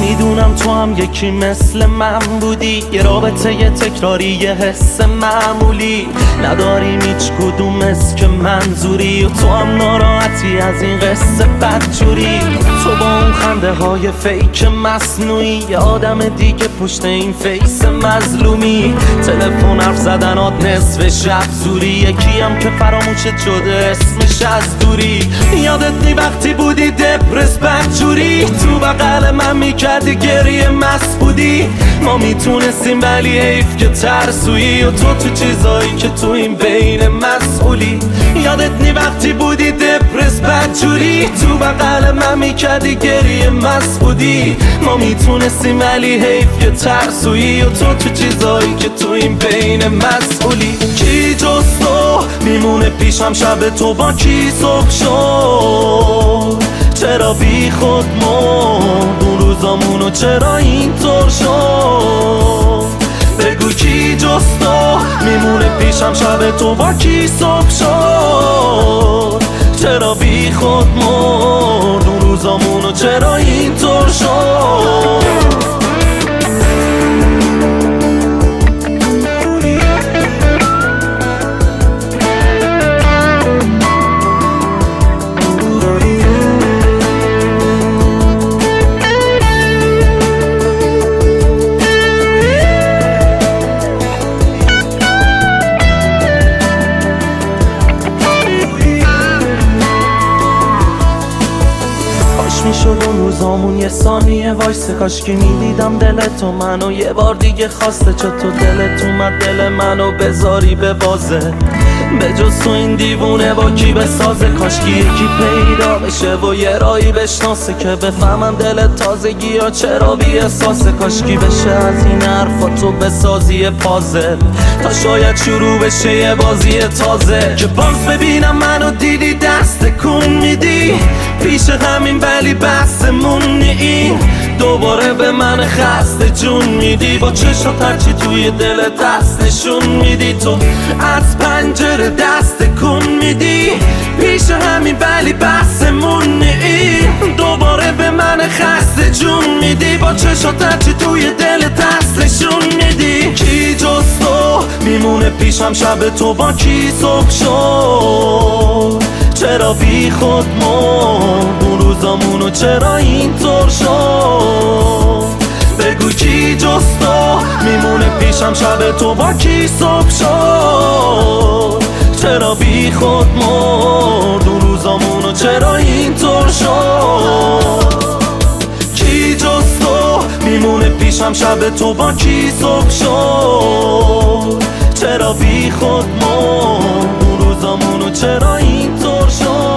میدونم تو هم یکی مثل من بودی، یه رابطه یه تکراری، یه حس معمولی نداریم هیچ کدوم که منظوری، و تو هم ناراحتی از این قصه بدجوری. تو با اون خنده های فیک مصنوعی، یه آدم دیگه پشت این فیس مظلومی. تلفن حرف زدنات نصف شب زوری، یکی هم که فراموشت شده اسمش از دوری. یادت نی وقتی بودی دپرس بدجوری، تو بغل من میکردی گریه مست بودی. ما میتونستیم ولی حیف که ترسویی، و تو چیزایی که تو این بین مسئولی. یادت نی وقتی بودی دپرس بدجوری، تو بغل من میکردی گریه مست بودی. ما میتونستیم ولی حیف که ترسویی، و تو چیزایی که تو این بین مسئولی. کی جز تو میمونه پیشم شب تو با کی صبح شد؟ چرا بی خود مرد اون روزامونو، چرا اینطور شد؟ بگو کی جز تو میمونه پیشم شب تو با کی صبح شد؟ چرا بی خود مرد اون روزامونو، چرا اینطور شد؟ میشد اون روزامون یه ثانیه وایسه، کاش که میدیدم دلتو منو یه بار دیگه خواسته. چطور دلت اومد دل منو بذاری به بازه؟ به جز تو این دیوونه با کی بسازه؟ کاش که یکی پیدا بشه و یه رایی بشناسه، که بفهمم دلت تازگی یا چرا بی احساسه. کاش کی بشه از این حرفا تو بسازی پازل، تا شاید شروع بشه یه بازی تازه. که باز ببینم منو دیدی دست کن میدی پیش همین، ولی بحثمون این دوباره به من خسته جون میدی. با چشات هرچی توی دلت دست نشون میدی، تو از پنجره دست کن میدی پیش همین، ولی بحثمون این دوباره به من خسته جون میدی. با چشات هرچی توی دلت دست نشون میدی. کی جز تو میمونه پیشم شب تو با کی صبح شد؟ چرا بی خود مرد اون روزامونو، چرا اینطور شد؟ بگو کی جز تو میمونه پیشم شب تو با کی صبح شد؟ چرا بی خود مرد اون روزامونو، چرا اینطور شد؟ کی جز تو میمونه پیشم شب تو با کی صبح شد؟ چرا بی خود مرد اون روزامونو، چرا اینطور شد؟